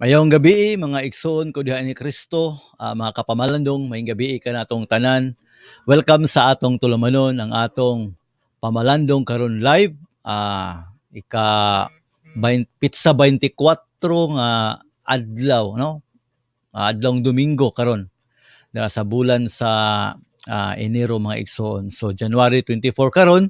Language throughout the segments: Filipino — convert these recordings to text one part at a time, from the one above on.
Mayong gabi mga igsoon ko diha ni Kristo, mga kapamalandong, mayong gabi ka natong tanan. Welcome sa atong tulumanon ang atong pamalandong karon live. Ika Pizza 24 nga adlaw, no? Adlawng Domingo karon sa bulan sa Enero mga igsoon. So January 24 karon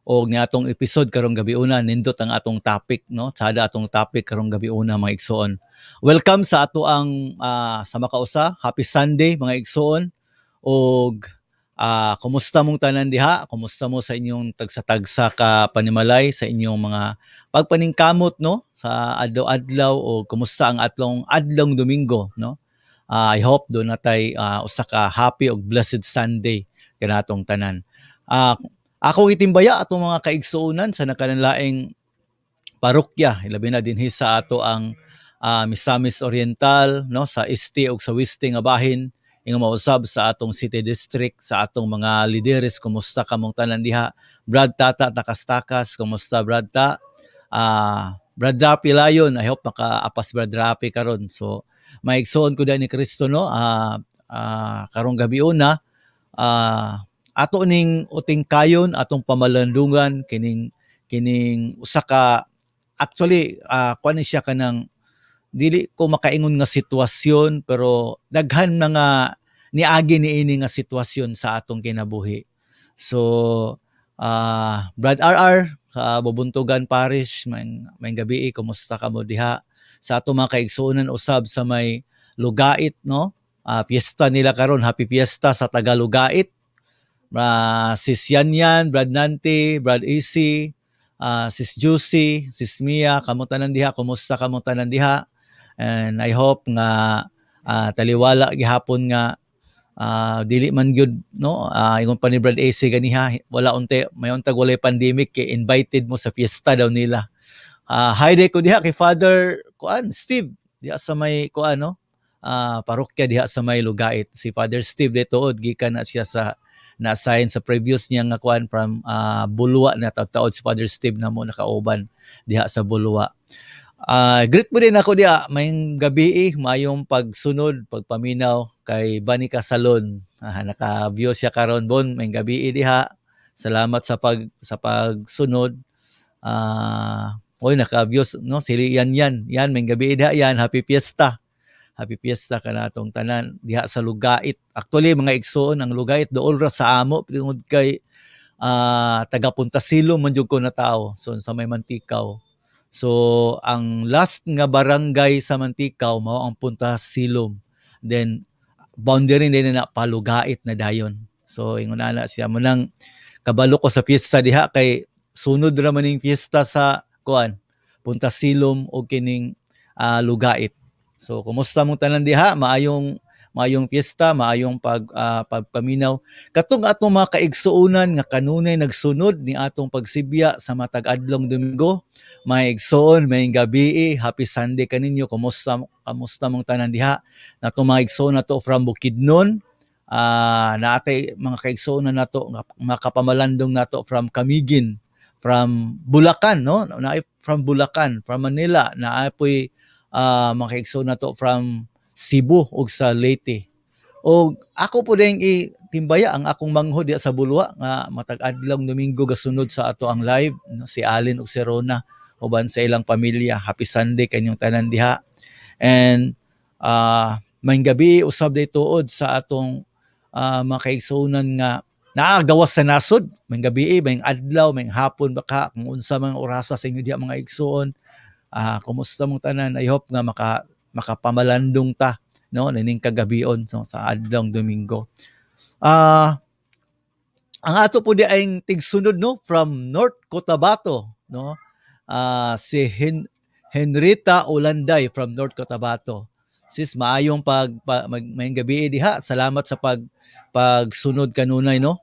o nga atong episode karong gabi una nindot ang atong topic, no, sada atong topic karong gabi una mga igsoon. Welcome sa ato ang sa makausa, happy Sunday mga igsoon. Og kumusta mong tanan diha, kumusta mo sa inyong tagsa-tagsa ka panimalay sa inyong mga pagpaningkamot, no, sa adlaw-adlaw, o kumusta ang atlong adlong Domingo, no. I hope do natay usa ka happy og blessed Sunday kanatong tanan. Ako itimbaya atong mga kaigsuonan sa nakanalaing parokya, ilabi na dinhi sa ato ang Misamis Oriental, no, sa este ug sa weste nga bahin, nga mausab sa atong city district, sa atong mga lideres. Kumusta kamong tanan diha? Brad Tata takas-takas, kumusta Brad Ta? Brad Rapi Layon, I hope makaapas Brad Rapi karon. So maigsoon ko ni Kristo, no, karong gabi una, ato ning uting kayon atong pamalandungan kining usa ka, actually kuan ni siya kanang dili ko makaingon nga sitwasyon, pero daghan mga niagi niini nga sitwasyon sa atong kinabuhi. So Brad RR sa Bubuntugan Parish, may gabi, kumusta ka mo diha? Sa ato mga kaigsuonan usab sa may Lugait, no, piyesta nila karon, happy piyesta sa taga Lugait. Sis Yanyan, Brad Nanti, Brad Easy, Sis Juicy, Sis Mia, kamo tanan diha, kumusta kamo tanan diha? And I hope nga taliwala gihapon nga dili man gyud, no, ingon pa ni Brad AC ganiha, wala unti, may untag walay pandemic, kay invited mo sa fiesta daw nila. Hi day ko diha kay Father Steve diha sa may no, parokya diha sa may Lugait. Si Father Steve ditood gikan na siya sa na-assign sa previous niya nga from Bulwa na taud si Father Steve na mo nakauban diha sa Bulwa. Greet mo din ako diha, mayong gabi, mayong pagsunod, pagpaminaw kay Bani Casalon. Naka-view siya karon bon, mayong gabi diha. Salamat sa pagsunod. Naka-view, no, si yan mayong gabi diha yan, happy fiesta. Happy fiesta kanatong tanan diha sa Lugait. Actually mga igsoon, ang Lugait dool ra sa amo tungod kay taga Puntasilom man jud ko na tao, so sa may Mantikaw. So ang last nga barangay sa Mantikaw mao ang Puntasilom. Then boundary din na Palugait na dayon. So ingon ana siya mo nang kabalo ko sa fiesta diha kay sunod ra man ning fiesta sa Puntasilom o kining Lugait. So kumusta mong tanan diha? Maayong fiesta, maayong pagpaminaw. Katong atong mga kaigsuonan nga kanunay nagsunod ni atong pagsibya sa matag adlong Domingo. May igsoon, may gabi, happy Sunday kaninyo. Kumusta mong tanan diha? Natong mga igsoon nato from Bukidnon, naatay mga kaigsoon nato, mga kapamalandong nato from Camiguin, from Bulacan, no? From Bulacan, from Manila, naapoy mga kaigsoon nato from Cebu ug sa Leyte. O ako po din itimbaya ang akong manghod diha sa Bulwa nga matag adlong Domingo gasunod sa ato ang live, no? Si Allen ug si Rona uban sa ilang pamilya. Happy Sunday kanyong tanan diha. And may gabi usab day tuod sa atong mga kaigsuonan nga naagawas sa nasod. May gabi, may adlaw, may hapon baka kung unsa man orasa sa inyo diha mga igsoon. Kumusta mong tanan? I hope nga makapamalandong ta, no, nining kagabion, so, sa adlong Domingo. Ang ato po di ay tigsunod, no, from North Cotabato, no, si Henrita Olanday from North Cotabato. Sis, maayong may gabi diha. Salamat sa pagsunod kanunay, no.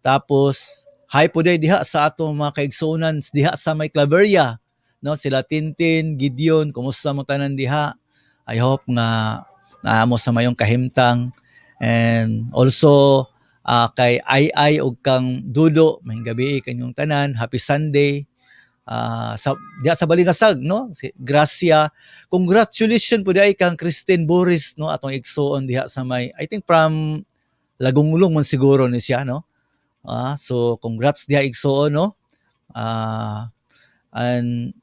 Tapos hi po diha sa atong mga kaigsuonan diha sa may Claveria, no, sila Tintin, Gideon, kumusta mo tanan diha? I hope nga naamo sa mayong kahimtang. And also kay Ai og kang Dudo, may gabi kanyong tanan, happy Sunday. diha sa Balingasag, no, si Gracia. Congratulations po diay kang Christine Boris, no, atong igsuon diha sa may, I think from Lagungulong man siguro ni siya, no. So congrats diha igsuon, no. And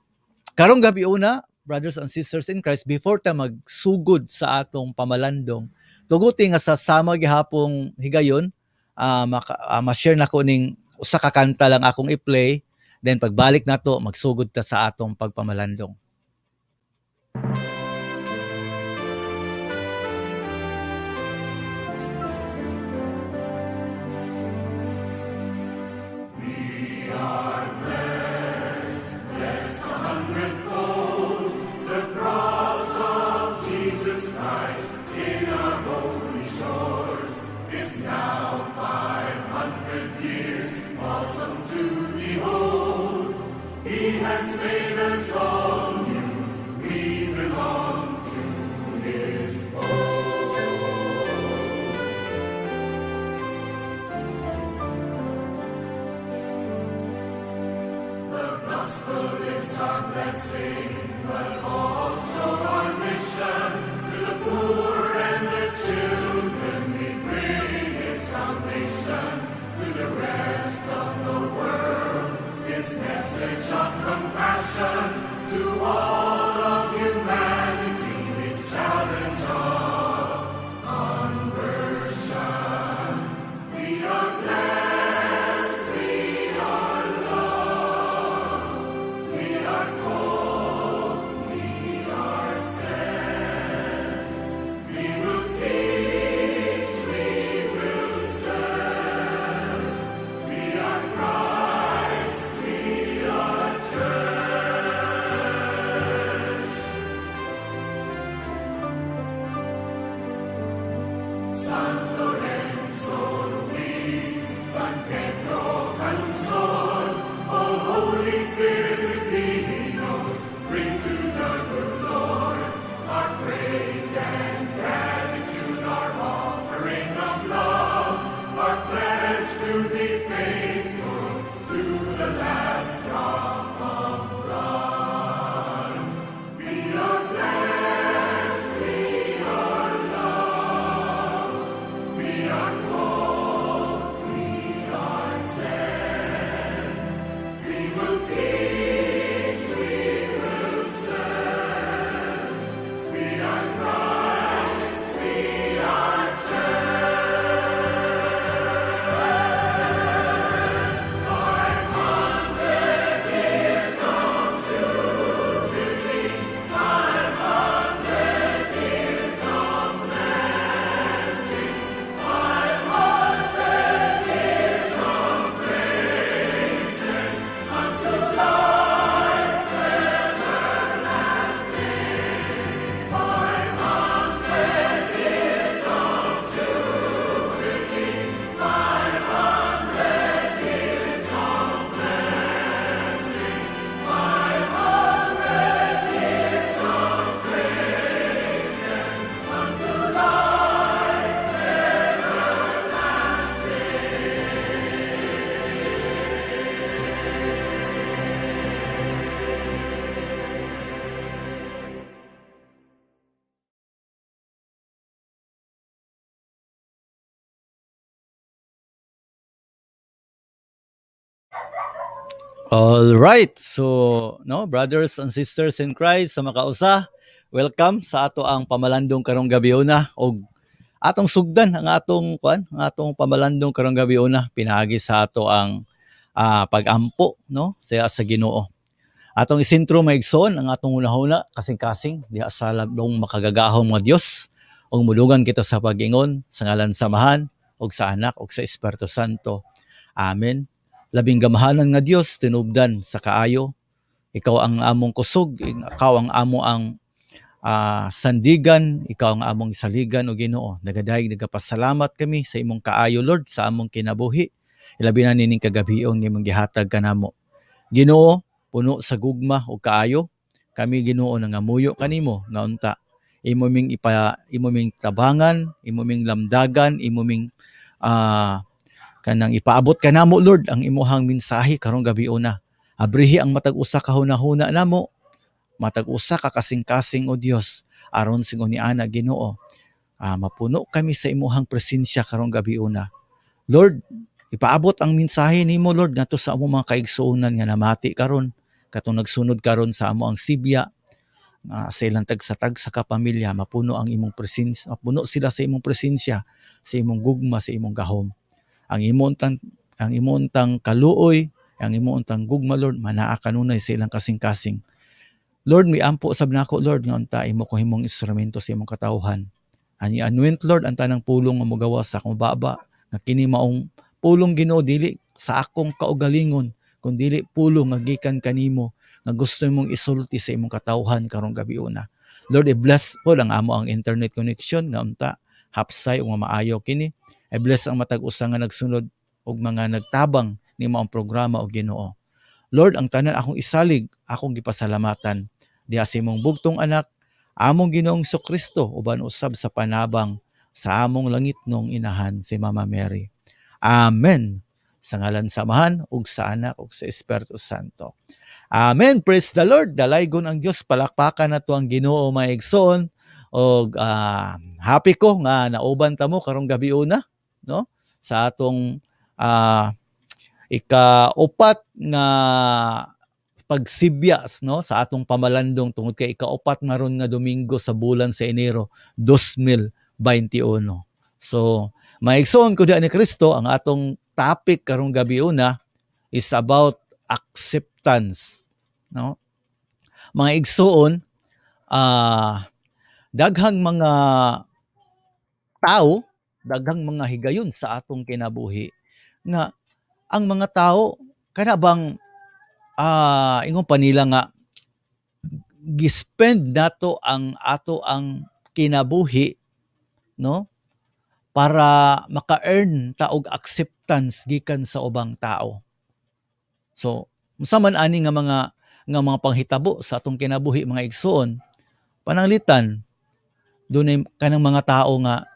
karong gabi una, brothers and sisters in Christ, before ta magsugod sa atong pamalandong, tuguti nga sa sama gihapong higayon, ma-share nako ning usa ka kanta lang akong i-play, then pagbalik nato magsugod ta sa atong pagpamalandong. All right. So, no, brothers and sisters in Christ sa makausa, welcome sa ato ang pamalandong karong gabi una og atong sugdan ang atong pamalandong karong gabi una pinaagi sa ato ang pag-ampo, no, sa Ginoo. Atong isentro maigsoon ang atong hunahuna kasing-kasing diha sa labong makagagahong mga Dios ug mulugan kita sa pag-ingon sa ngalan samahan ug sa Anak ug sa Espiritu Santo. Amen. Labing gamahanan nga Dios tinubdan sa kaayo. Ikaw ang among kusog, ikaw ang amo ang sandigan, ikaw ang among saligan o Ginoo. Nagadayeg nagapasalamat kami sa imong kaayo, Lord, sa among kinabuhi. Ilabi na nining kagabion nga imong gihatag kanamo. Ginoo, puno sa gugma o kaayo, kami Ginoo nangamuyo kanimo nga unta. Imoming tabangan, imoming lamdagan, imoming kanang ipaabot kanamo, Lord, ang imuhang mensahe karong gabi una. Abrihi ang matag usa ka hunahuna namo, matag usa ka kasing-kasing o Dios aron singon ni ana Ginoo. Mapuno kami sa imuhang presensya karong gabi una. Lord, ipaabot ang mensahe nimo Lord ngadto sa among mga kaigsuonan nga namati karon, katong nagsunod karon sa amo ang Sibya, sa ilang tagsa-tag sa kapamilya, mapuno ang imong presensya, mapuno sila sa imong presensya, sa imong gugma, sa imong gahom. Ang imong tang kaluoy, ang imong tang gugma Lord, manaa kanunay sa ilang kasing-kasing. Lord, miampo sab nako Lord nga unta imo ko himong instrumento sa imong katawhan. Ani anoint Lord ang tanang pulong nga mogawas sa akong baba, nga kini maong pulong Ginoo dili sa akong kaugalingon, kundi pulong nga gikan kanimo nga gusto mong isulti sa imong katawhan karong gabi una. Lord, i-bless po ang amo ang internet connection nga unta hapsay ug maayo kini. I-bless ang matag usa nga nagsunod ug mga nagtabang nimo ang programa o Ginoo. Lord, ang tanan akong isalig, akong gipasalamatan diha sa imong bugtong anak, among Ginoong Kristo uban usab sa panabang sa among langitnong inahan si Mama Mary. Amen. Sa ngalan sa Amahan ug sa Anak ug sa Espiritu Santo. Amen. Praise the Lord. Dalaygon ang Dios, palakpakan nato ang Ginoo mga igsoon, og happy ko nga nauban ta mo karong gabi una, no? Sa atong ika-upat nga pagsibyas, no, sa atong pamalandong tungod kay ika-upat maron nga Domingo sa bulan sa Enero 2021. So, maigsoon ko diha ni Kristo, ang atong topic karong gabi una is about acceptance, no? Mga igsoon, daghang mga tao, daghang mga higayon sa atong kinabuhi nga ang mga tao kana bang ingon pa nila nga gispend nato ang ato ang kinabuhi, no, para maka-earn ta og acceptance gikan sa ubang tao. So unsa man ani nga mga panghitabo sa atong kinabuhi mga igsoon, pananglitan dunay kanang mga tao nga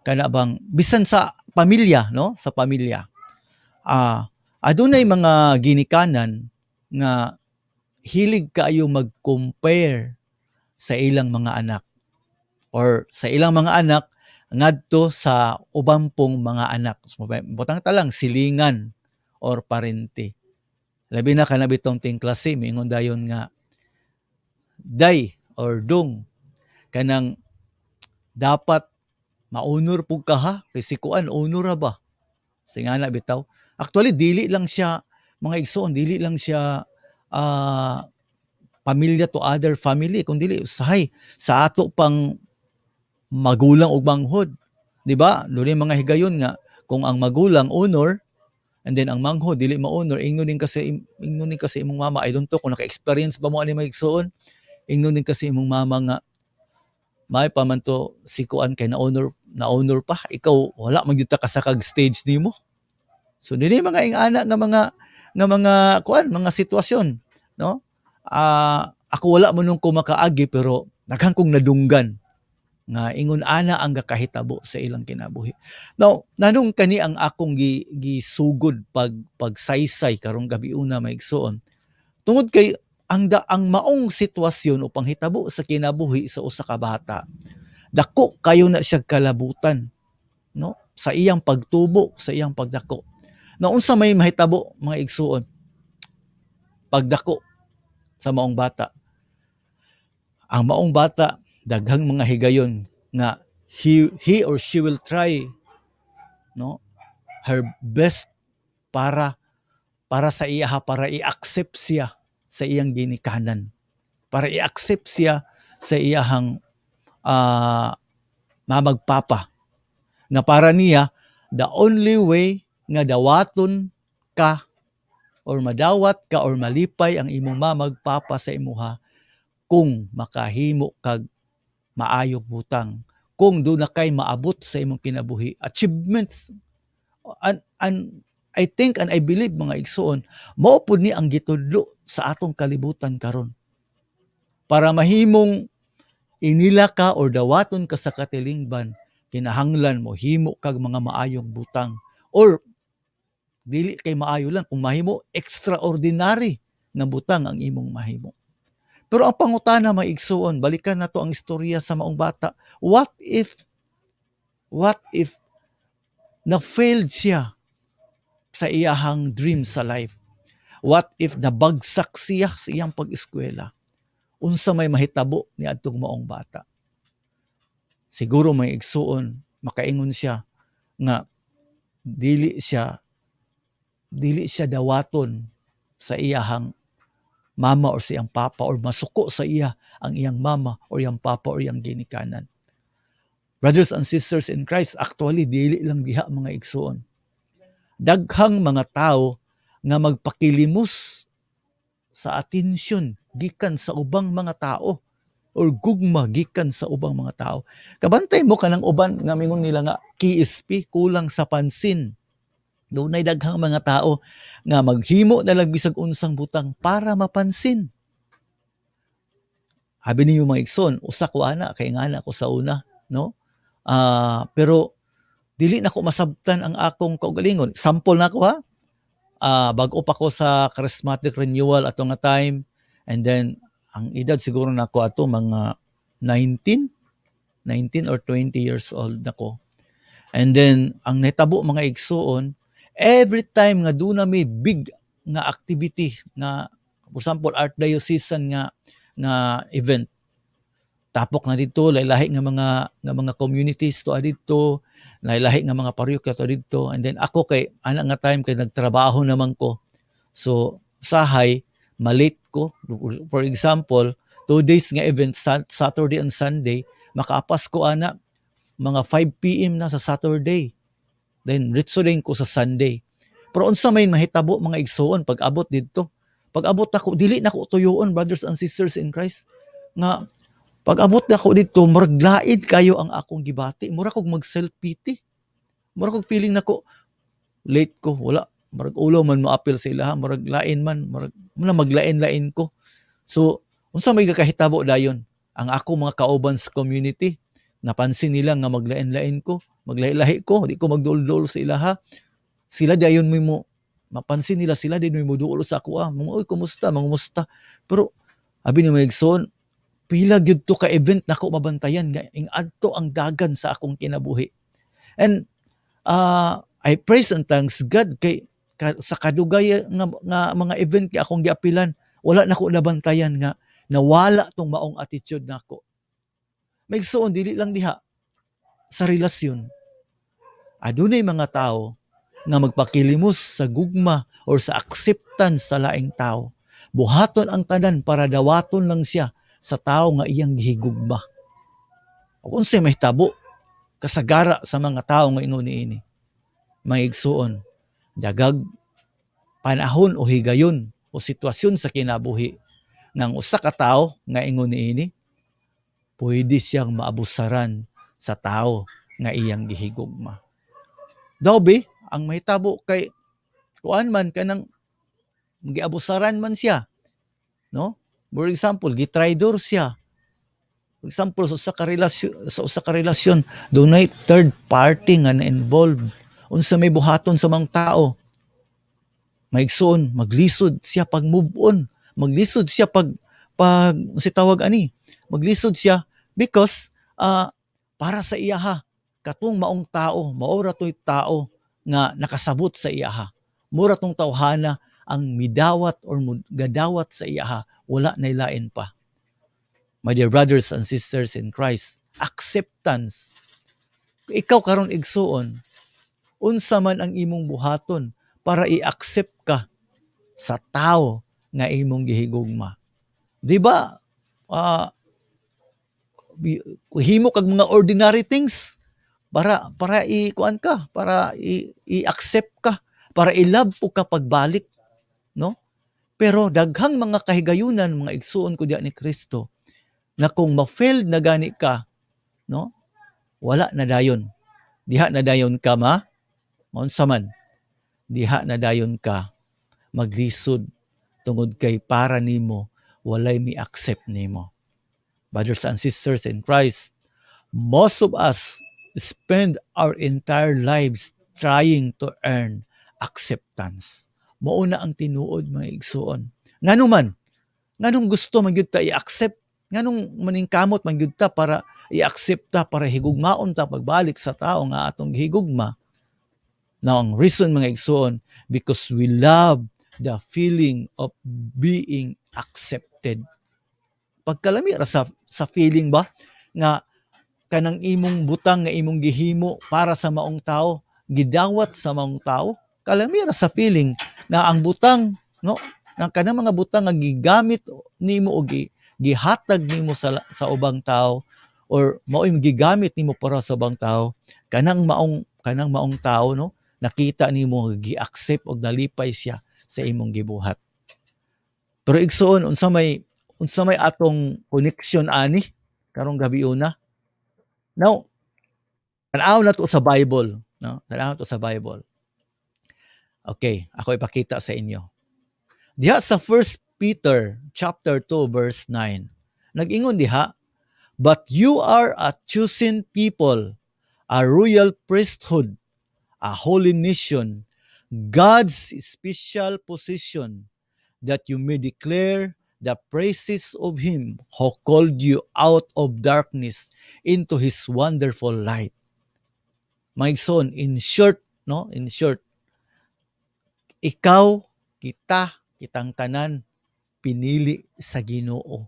kana bang bisan sa pamilya, no, sa pamilya adunay mga ginikanan nga hilig kaayo mag-compare sa ilang mga anak or sa ilang mga anak ngadto sa ubang pong mga anak. Butang ta lang silingan or parente. Labi na kana bitong tingklase mingon dayon nga day or dong kanang dapat maunor pug ka ha kay si kuan honor ra ba. Singana bitaw. Actually dili lang siya mga igsoon, dili lang siya pamilya to other family kundi usahay sa ato pang magulang ug manghod, di ba? Dunay mga higayon nga kung ang magulang honor and then ang manghod dili ma-honor, ingnon din kasi imong mama. I don't know kung naka-experience ba mo ani mga igsoon, ingnon din kasi imong mama nga may pamanto si kuan kay na-honor pa, ikaw wala man gyud ta kasakag stage nimo. So dili mga ingana nga mga kuan, mga sitwasyon, no? Ako wala mo nung kumakaagi pero daghang kong nadunggan nga ingon ana ang gakahitabo sa ilang kinabuhi. Now, nanong kani ang akong gisugod pagsaysay karong gabi una maigsoon. Tungod kay ang maong sitwasyon o panghitabo sa kinabuhi sa usa ka bata, dako kayo na siya kalabutan, no? Sa iyang pagtubo, sa iyang pagdako. Na unsa may mahitabo mga igsuon pagdako sa maong bata. Ang maong bata daghang mga higayon nga he or she will try, no, her best para sa iya, para i-accept siya sa iyang ginikanan, para i-accept siya sa iyahang mamagpapa, nga para niya the only way nga dawaton ka or madawat ka or malipay ang imong mamagpapa sa imuha kung makahimo kag maayong butang, kung doon na kay maabot sa imong kinabuhi achievements. And I think and I believe mga igsoon, mao pud ni ang gitudlo sa atong kalibutan karon para mahimong inila ka or dawaton ka sa katilingban, kinahanglan mo himo kag mga maayong butang or dili kay maayo lang, kung mahimo extraordinary nga butang ang imong mahimo. Pero ang pangutana maigsuon, balikan na to ang istorya sa maong bata. What if na-failed siya sa iyahang dream sa life? What if nabagsak siya sa iyang pag-eskwela? Unsa may mahitabo ni adtong maong bata? Siguro may igsuon, makaingon siya nga dili siya dawaton sa iyahang mama or sa iyang papa, or masuko sa iya ang iyang mama or iyang papa or iyang ginikanan. Brothers and sisters in Christ, actually dili lang diha mga igsuon. Daghang mga tao nga magpakilimos sa atensyon gikan sa ubang mga tao or gugma gikan sa ubang mga tao. Kabantay mo kanang uban nga mingon nila nga KSP, kulang sa pansin. Dunay daghang mga tao nga maghimo na lang bisag unsang butang para mapansin. Abi niyo mga igsoon, usa ko ana kay nga ana ko sa una, no? Pero dili na ko masabtan ang akong kaugalingon. Sample na ko ha. Bag-o pa ko sa charismatic renewal ato nga time, and then ang edad siguro na ko ato mga 19 or 20 years old na ko. And then ang nahitabo mga igsuon, every time nga doon na may big nga activity nga, for example, archdiocesan nga event, tapok na dito, lahi-lahi nga mga communities to adito, lahi-lahi nga mga parokya to dito. And then ako kay ana nga time kay nagtrabaho naman ko. So sahay malate ko. For example, 2 days nga event, Saturday and Sunday, makaapas ko ana mga 5 PM na sa Saturday. Then ritso din ko sa Sunday. Pero unsa may mahitabo mga igsoon pag abot didto? Pag abot ako, dili na ko tuyoon, brothers and sisters in Christ, nga pag abot na ko dito, murag laid kayo ang akong gibati. Murag kog mag-self-pity. Murag kog feeling na ko, late ko, wala. Murag ulo man mo-appeal sa ilaha, murag lain man, murag maglain-lain ko. So, unsa may kakahitabo dayon? Ang ako mga kauban sa community, napansin nila nga maglain-lain ko, maglahi-lahi ko, di ko magdol-dol sa ilaha. Sila dayon mo mapansin nila, sila din mo duol sa ako, mga kumusta, Pero, abi ni Megson, pila gyud to ka event nako mabantayan nga ing adto ang dagan sa akong kinabuhi. And I praise and thanks God kay sa kadugay nga mga event kay akong giapilan, wala nako nabantayan nga nawala tong maong attitude nako. Maigsuon dili lang diha sa relasyon. Adunay mga tao nga magpakilimos sa gugma or sa acceptance sa laing tao. Buhaton ang tanan para dawaton lang siya sa tao nga iyang gihigugma. Ug unsay mahitabo kasagara sa mga tao nga ingon niini, mga igsuon, dagag panahon o higayon o sitwasyon sa kinabuhi ng usa ka tao nga ingon niini, pwede siyang maabusaran sa tao nga iyang gihigugma. Daw ang mahitabo kay kuan man kanang giabusaran man siya, no? For example, gitraidor siya. For example, sa usa ka relasyon, dunay third party nga na-involved. Unsa may buhaton sa mga tao? Maigsoon, maglisod siya pag move on. Maglisod siya pag si tawag ani. Maglisod siya because para sa iyaha, katong maong tao, maura to'y tao nga nakasabot sa iyaha. Mura tong tawhana ang midawat or gadawat sa iyaha, wala na ilain pa. My dear brothers and sisters in Christ, acceptance. Ikaw karon igsuon, unsa man ang imong buhaton para i-accept ka sa tao nga imong gihigugma. Di ba? Himo kag mga ordinary things para i-kuan ka, para i-accept ka, para i-love po ka pagbalik, no? Pero daghang mga kahigayunan, mga igsuon ko diya ni Kristo, na kung ma-fail na gani ka, no? Wala na dayon. Diha na dayon ka maunsa man. Diha na dayon ka maglisod tungod kay para nimo walay mi-accept nimo. Brothers and sisters in Christ, most of us spend our entire lives trying to earn acceptance. Mao na ang tinuod mga igsuon. Nganuman, nganong gusto man gyud ta i-accept, nganong maningkamot man gyud ta para i-accept ta para higugmaon ta pagbalik sa tao nga atong higugma. Now, ang reason mga igsuon, because we love the feeling of being accepted. Pagkalami ra sa feeling ba nga kanang imong butang nga imong gihimo para sa maong tao, gidawat sa maong tao, kalami ra sa feeling na ang butang, no, nga kanang mga butang nga gigamit nimo o gihatag nimo sa ubang tao or mao imong gigamit nimo para sa ubang tao, kanang maong tao, no, nakita nimo gi-accept og nalipay siya sa imong gibuhat. Pero igsoon unsa may atong connection ani karong gabi una. Now, tanaw na to sa Bible, no? Tanaw to sa Bible. Okay, ako ipakita sa inyo. Diha sa 1 Peter chapter 2 verse 9. Nag-ingon diha, "But you are a chosen people, a royal priesthood, a holy nation, God's special possession, that you may declare the praises of Him who called you out of darkness into His wonderful light." Mga igsoon, in short, ikaw, kitang tanan, pinili sa Ginoo.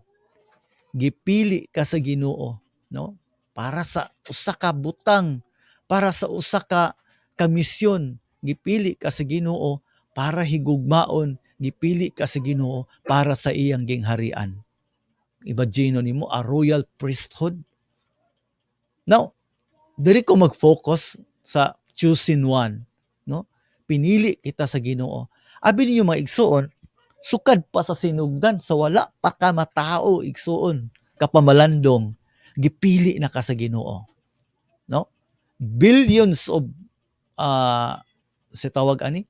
Gipili ka sa Ginoo, no? Para sa usa ka butang, para sa usa ka misyon, gipili ka sa Ginoo para higugmaon, gipili ka sa Ginoo para sa iyang gingharian. Imagine nimo a royal priesthood. Now, diri ko mag-focus sa choosing one, no? Pinili kita sa Ginoo. Abi ninyo mga igsuon, sukad pa sa sinugdan sa wala pa ka matao igsuon, kapamalandong, gipili na ka sa Ginoo, no? Billions of sa tawag ani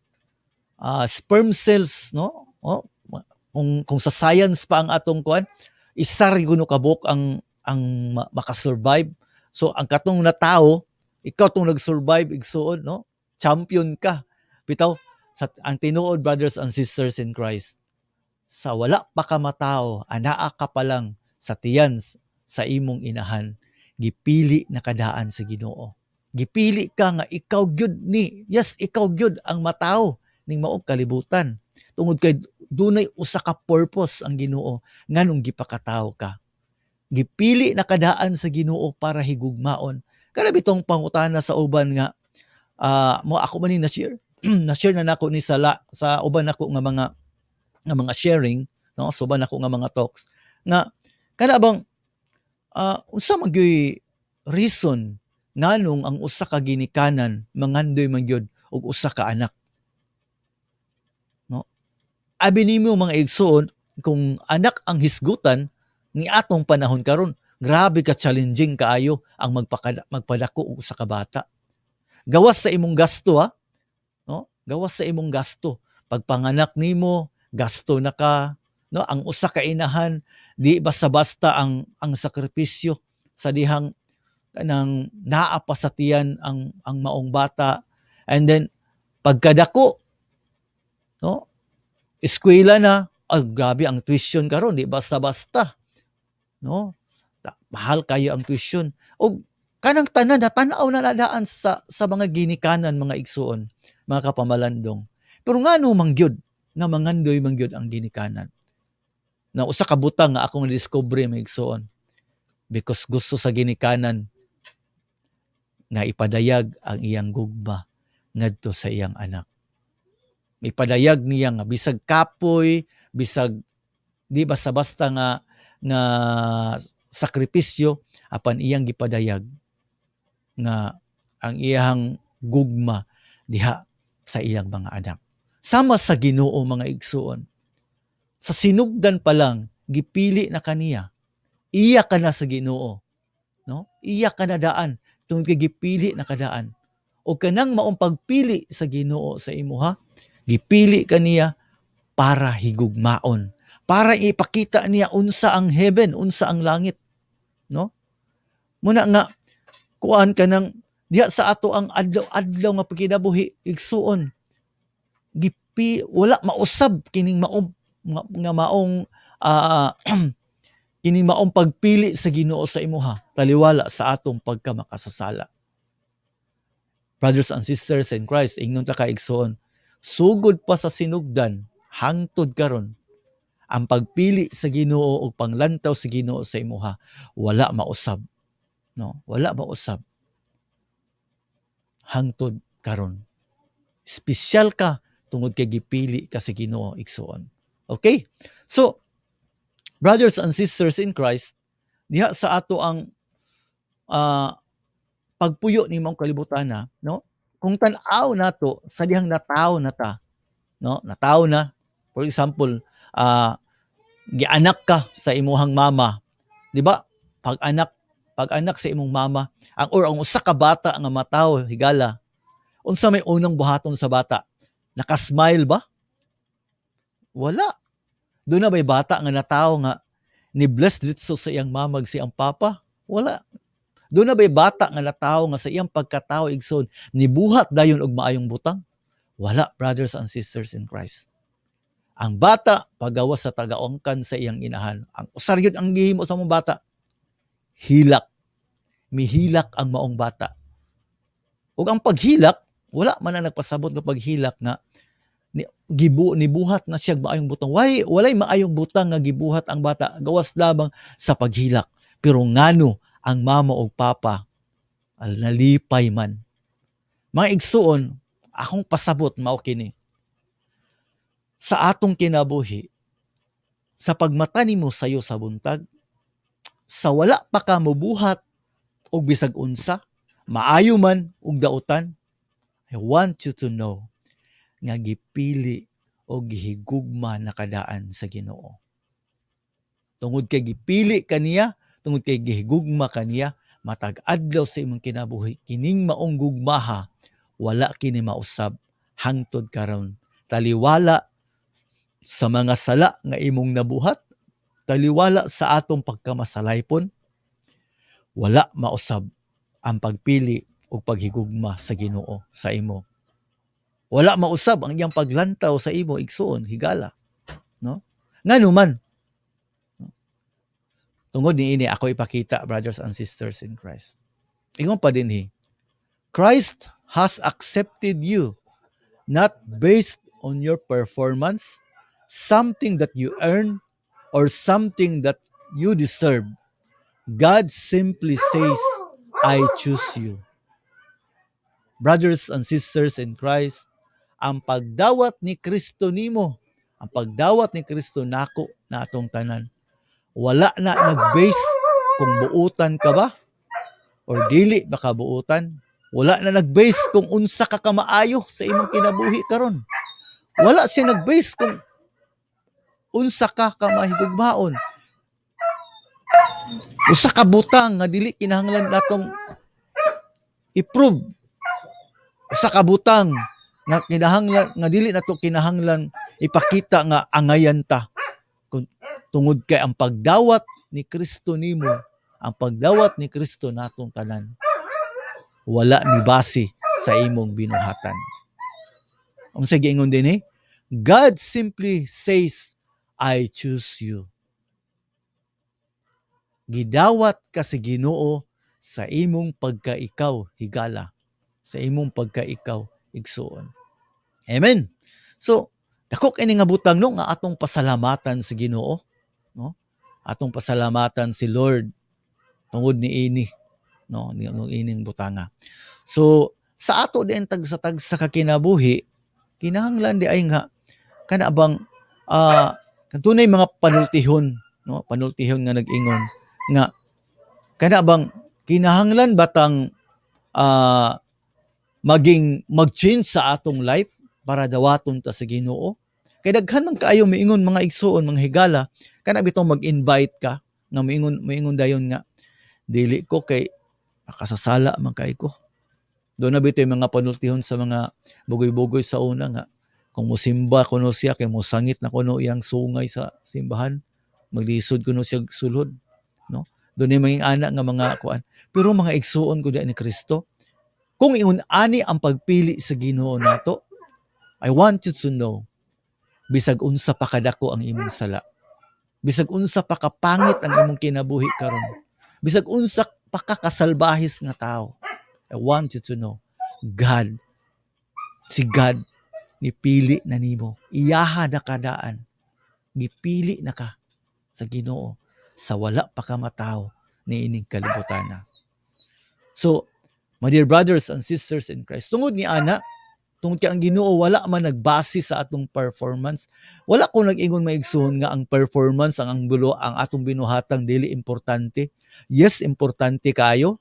sperm cells, no? Kung sa science pa ang atong kuan, isa ri kuno kabuk ang makasurvive. So ang katong na tao, ikaw tong nag-survive igsuon, no? Champion ka. Bitaw ang tinuod, brothers and sisters in Christ, sa wala pa ka matao, anaa ka pa lang sa tiyan sa imong inahan, gipili na kadaan sa Ginoo. Gipili ka nga ikaw gyud ni, yes, ikaw gyud ang matao ning maong kalibutan. Tungod kay dunay usa ka purpose ang Ginoo nganong gipakatawo ka. Gipili na kadaan sa Ginoo para higugmaon. Kada bitong pangutana sa uban nga mo ako man ni na-share na-share na nako ni sa uban nako nga mga sharing, no, so ba nako nga mga talks nga kana bang unsa man gyud reason nganong ang usa ka ginikanan mangandoy man gyud og usa ka anak, no? Abi nimo mga igsoon, kung anak ang hisgutan ni atong panahon karon, grabe ka challenging kaayo ang magpadako og usa ka bata. Gawas sa imong gasto, no? Gawas sa imong gasto. Pagpanganak nimo, gasto na ka, no? Ang usa ka inahan, di basta-basta ang sakripisyo sa dihang kanang naa pa sa tiyan ang maong bata. And then pagkadako, no? Eskwela na, grabe ang tuition karon, di basta-basta, no? Mahal kayo ang tuition. O kanang tanan na tanaw na nadaan sa mga ginikanan, mga igsuon, mga kapamalandong. Pero ngano mangyud nga mangandoy mangyud ang ginikanan? Na usa ka butang nga akong na-discover mga igsuon, because gusto sa ginikanan nga ipadayag ang iyang gugma ngadto sa iyang anak. Ipadayag niya nga bisag kapoy, bisag di basta-basta nga sakripisyo, apan iyang gipadayag nga ang iyang gugma diha sa iyang mga anak. Sama sa Ginoo mga igsuon, sa sinugdan pa lang gipili na kaniya, iya ka na sa Ginoo, no? Iya ka na daan tungod kay gipili na kadaan. O kanang maong pagpili sa Ginoo sa imuha, gipili kaniya para higugmaon, para ipakita niya unsa ang heaven, unsa ang langit, no? Muna nga kuan kanang diha sa ato ang adlaw-adlaw nga pagkinabuhi igsuon, wala mausab kining maong nga maong ah, kining maong pagpili sa Ginoo sa imuha taliwala sa atong pagkamakasasala. Brothers and sisters in Christ, ingnon ta ka igsoon, sugod pa sa sinugdan hangtod karon ang pagpili sa Ginoo o panglantaw sa Ginoo sa imuha wala mausab, no? Wala mausab hangtod karon. Espesyal ka tungod kay gipili ka sa Ginoo igsoon. Okay? So, brothers and sisters in Christ, diha sa ato ang pagpuyo ni mong kalibutan na, no? Kung tan-aw nato sa dihang natawo na ta, no? Natawo na. For example, gianak ka sa imuhang mama, di ba? Pag-anak sa imong mama, ang usa ka bata nga matawo higala, unsa may unang buhaton sa bata? Nakasmile ba? Wala. Doon na ba'y bata nga natawo nga ni blessed dito sa iyang mamag si ang papa? Wala. Doon na ba'y bata nga natawo nga sa iyang pagkatao igsoon nibuhat dayon og maayong butang? Wala, brothers and sisters in Christ. Ang bata pagawas sa tagaungkan sa iyang inahan. Ang usar yun ang gihimo sa mong bata. Hilak. Mihilak ang maong bata. Ug ang paghilak, wala man na nagpasabot ng paghilak nga nibuhat na siya maayong butang. Walay maayong butang nga gibuhat ang bata gawas lamang sa paghilak. Pero ngano ang mama o papa nalipay man. Mga igsuon, akong pasabot mao kini. Sa atong kinabuhi, sa pagmata nimo sayo sa buntag, sa wala pa ka mobuhat og bisag unsa, maayo man og dautan, I want you to know nga gipili o gihigugma na kadaan sa Ginoo. Tungod kay gipili kaniya, tungod kay gihigugma kaniya, matag adlaw sa imong kinabuhi, kining maong gugmaha, wala kini mausab hangtod karon. Taliwala sa mga sala nga imong nabuhat, taliwala sa atong pagkamasalaypon, wala mausab ang pagpili o paghigugma sa Ginoo sa imo. Wala mausab ang iyang paglantaw sa imo igsoon higala, no? Ngano man, tungod niini ako ipakita, brothers and sisters in Christ. Ingon pa dinhi, Christ has accepted you not based on your performance, something that you earn, or something that you deserve. God simply says, I choose you. Brothers and sisters in Christ, ang pagdawat ni Kristo nimo, ang pagdawat ni Kristo nako na atong tanan, wala na nag-base kung buutan ka ba or dili ba ka buutan. Wala na nag-base kung unsa ka kamaayo sa imong kinabuhi karon. Wala siya nag-base kung unsa ka kamahigugmaon. Usa ka butang nga dili kinahanglan natong i-prove. Usa ka butang nga kinahanglan nga dili nato kinahanglan ipakita nga angayan ta. Tungod kay ang pagdawat ni Kristo nimo, ang pagdawat ni Kristo natong tanan, wala ni base sa imong binuhatan. Ang sige ingon din God simply says, I choose you. Gidawat ka sa Ginoo sa imong pagkaikaw higala, sa imong pagkaikaw igsuon. Amen. So, dako kini nga butang no nga atong pasalamatan sa Ginoo, no? Atong pasalamatan si Lord tungod ni ini, no, ni ining butanga. So, sa ato din tag sa kakinabuhi, kinahanglan di ay nga kana bang tunay mga panultihon, no? Panultihon nga nag-ingon nga kana bang kinahanglan batang mag-change sa atong life para dawaton ta sa Ginoo. Kay daghan man kaayo miingon mga igsuon, mga higala, kana bitong mag-invite ka nga miingon dayon nga dili ko kay makasasala man kay ko. Doon na bitoy mga panultihon sa mga bugoy-bugoy sa una nga kung musimba kuno siya kay mosangit na kuno iyang sungay sa simbahan, maglisod kuno siya sulod, no? Doon ay maging ana nga mga kuan. Pero mga igsuon ko di ni Kristo, kung ingon ani ang pagpili sa Ginoo nato, I want you to know, bisag unsa pa kadako ang imong sala, bisag unsa pa kapangit ang imong kinabuhi karon, bisag unsa pa ka kasalbahis nga tao, I want you to know, si God, nipili na nimo. Iyaha na kadaan. Nipili na ka sa Ginoo sa wala pa ka mataw ni ining kalibutan na. So, my dear brothers and sisters in Christ, tungod ni ana, tungod kay ang Ginoo wala man nagbase sa atong performance. Wala ko nag-ingon maigsuon nga ang performance ang atong binuhatang dili importante. Yes, importante kayo,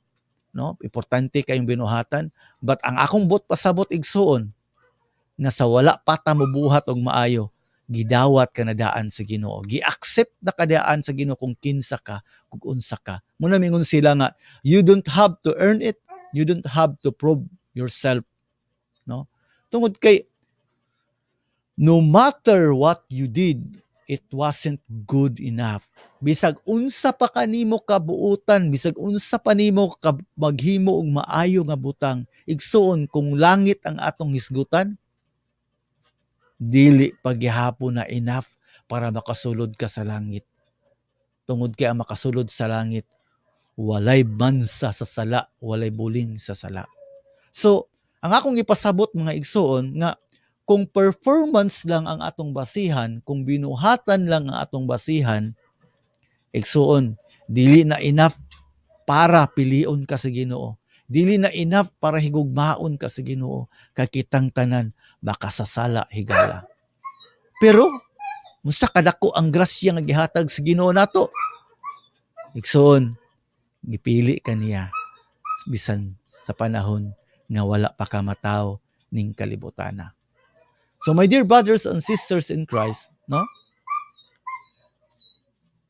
no? Importante kayong binuhatan, but ang akong pasabot igsuon nga sa wala pa ta mobuhat og maayo, gidawat ka na daan sa Ginoo. Gi-accept na kadaan sa Ginoo kung kinsa ka, kung unsa ka. Muna mingon sila nga, you don't have to earn it, you don't have to prove yourself, no? Tungod kay no matter what you did, it wasn't good enough. Bisag unsa pa kanimo kabuutan, bisag unsa pa nimo maghimo og maayo nga butang, igsuon kung langit ang atong hisgutan, dili paghihapon na enough para makasulod ka sa langit. Tungod kay ang makasulod sa langit, walay bansa sa sala, walay buling sa sala. So, ang akong ipasabot mga igsuon nga kung performance lang ang atong basihan, kung binuhatan lang ang atong basihan, igsuon, dili na enough para pilion ka sa Ginoo. Dili na enough para higugmaon ka sa Ginoo. Kakitang tanan, makasasala higala. Pero, musta kadako ang grasya nga gihatag sa Ginoo nato? Igsoon, gipili ka niya bisan sa panahon nga wala pa ka mataw ning kalibutana. So my dear brothers and sisters in Christ, no?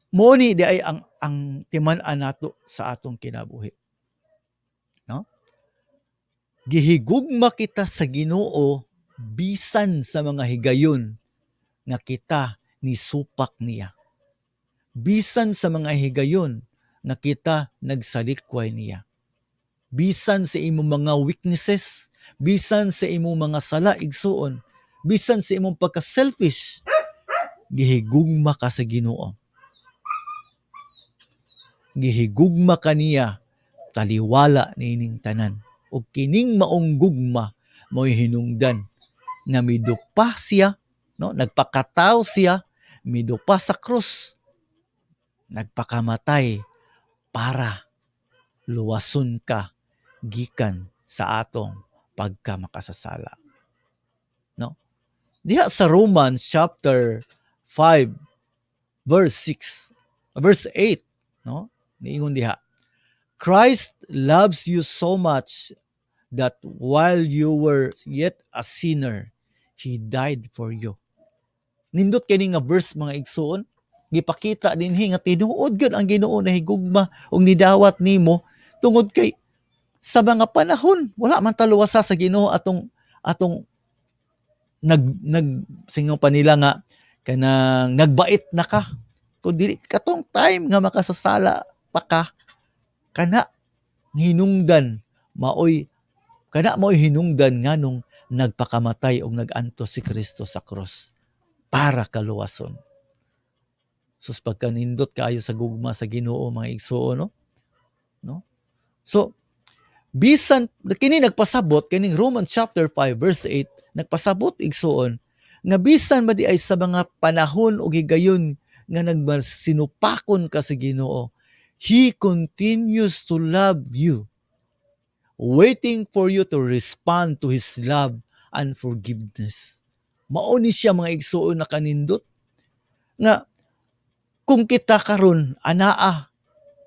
Mooni di ay ang timan-an nato sa atong kinabuhi. No? Gihigugma kita sa Ginoo bisan sa mga higayon nga kita ni supak niya. Bisan sa mga higayon nga kita nagsalikway niya. Bisan sa imong mga weaknesses, bisan sa imong mga sala igsuon, bisan sa imong pagka-selfish, gihigugma ka sa Ginoo. Gihigugma ka niya, taliwala niining tanan. O kining maong gugma mo'y hinungdan nga midupa siya, no? Nagpakataw siya, midupa sa krus, nagpakamatay para luwason ka gikan sa atong pagkamakasasala. No? Diha sa Romans chapter 5 verse 8, no? Niingon diha, Christ loves you so much that while you were yet a sinner, He died for you. Nindot kini nga verse mga igsuon, gipakita dinhi nga tinuod gyud ang Ginoo na higugma ug nidawat nimo tungod kay sa mga panahon wala man taluwasa sa Ginoo atong singaw pa nila nga kanang nagbait na ka. Kung dili katong time nga makasasala pa ka, kana hinungdan maoy hinungdan nganong nagpakamatay og nagantos si Kristo sa krus para kaluwason. Sus pagkanindot kaayo sa gugma sa Ginoo mga igsuon, no? So bisan kini nagpasabot kining Romans chapter 5 verse 8 nagpasabot igsuon nga bisan ba di ay sa mga panahon o higayon nga nagsinupakon ka sa Ginoo, He continues to love you, waiting for you to respond to His love and forgiveness. Mao ni siya mga igsuon na kanindot nga kung kita karon anaa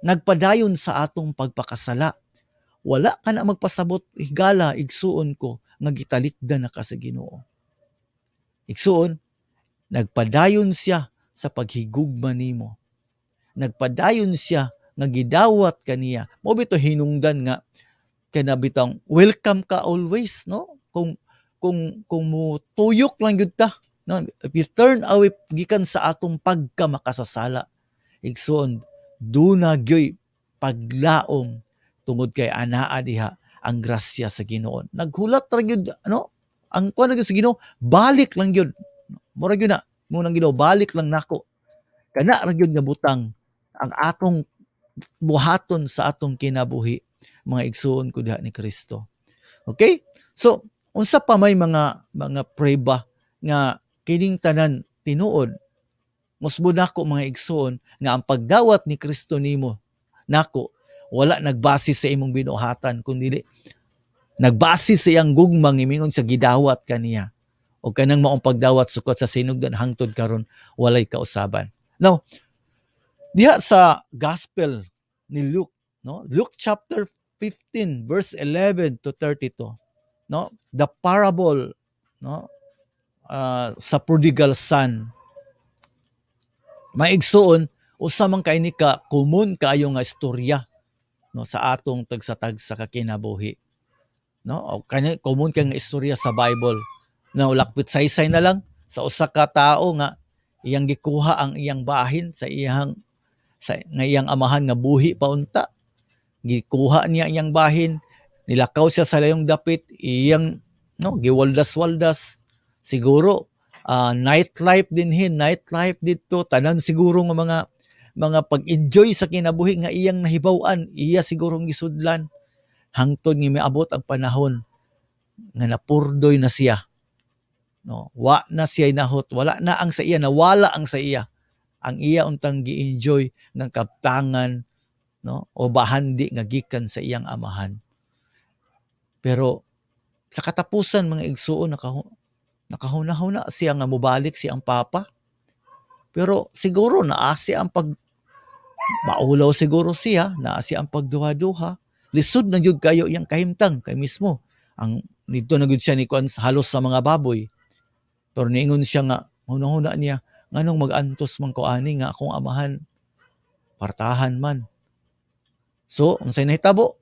nagpadayon sa atong pagpakasala, wala ka na magpasabot higala igsuon ko nga gitalikdan na ka sa Ginoo. Igsuon, nagpadayon siya sa paghigugma nimo. Nagpadayon siya nga gidawat kaniya. Mo bito hinungdan nga kanabitang welcome ka always, no? Kung mo tuyok lang gyud ta, no? If you turn away gikan sa atong pagkamakasasala, igsuon duna gyoy paglaom tungod kay anaa diha ang grasya sa Ginoo. Naghulat ra gyud ang kuan na gyud sa Ginoo, balik lang gyud. Mura gyud na munang Ginoo, balik lang nako. Kana ra gyud nga butang ang atong buhaton sa atong kinabuhi, mga igsoon ko diha ni Kristo. Okay? So, unsa pa may mga prueba nga kining tanan tinuod, musbud nako mga igsoon nga ang pagdawat ni Kristo nimo nako wala nagbase sa imong binuhatan kundi nagbase sa iyang gugmang imingon sa gidawat kaniya o kanang maong pagdawat sukot sa sinugdan hangtod karon walay kausaban. Now, diha sa gospel ni Luke, no? Luke chapter 15 verse 11 to 32, no? The parable, no? Sa prodigal son. Maigsoon usa man kay ni ka common kaayo nga istorya, no, sa atong tagsa-tagsa ka kinabuhi, no? O kani common kay nga istorya sa Bible. Na lakwit saysay na lang sa usa ka tawo nga iyang gikuha ang iyang bahin sa iyang amahan nga buhi pa unta. Gikuha niya iyang bahin, nilakaw siya sa layong dapit, iyang no giwaldas-waldas. Siguro nightlife dito, tanan siguro nga mga pag-enjoy sa kinabuhi nga iyang nahibaw-an, iya sigurong gisudlan hangtod nga miabot ang panahon nga napurdoy na siya. No, wa na siya nahot, wala na ang sa iya, nawala ang sa iya. Ang iya untang gi-enjoy ng kaptangan, no, o bahandi nga gikan sa iyang amahan. Pero sa katapusan mga igsuon nakahuna-huna siya nga mobalik siyang papa. Pero siguro naa siya ang maulaw siguro siya, naa siya ang pagduha-duha. Lisod na jud kayo iyang kahimtang kay mismo. Ang dito na gud siya ni kuan halos sa mga baboy. Pero niingon siya nga, huna-huna niya, nganong mag-antos man ko ani nga akong amahan, partahan man. So, unsay nahitabo?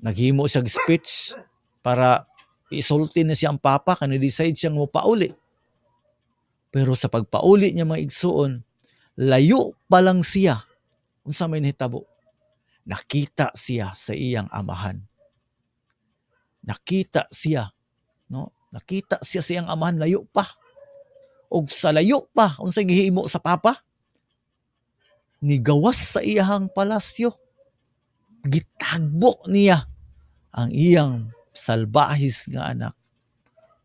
Naghimo siya speech para isulti na siya ang papa, kani-decide siyang mopauli. Pero sa pagpauli niya mga igsuon, layo pa lang siya. Unsa may nahitabo? Nakita siya sa iyang amahan. Nakita siya, no? Nakita siya sa iyang amahan, layo pa. O sa layo pa, unsay gihimo sa papa? Nigawas sa iyang palasyo. Gitagbo niya ang iyang salbahis nga anak.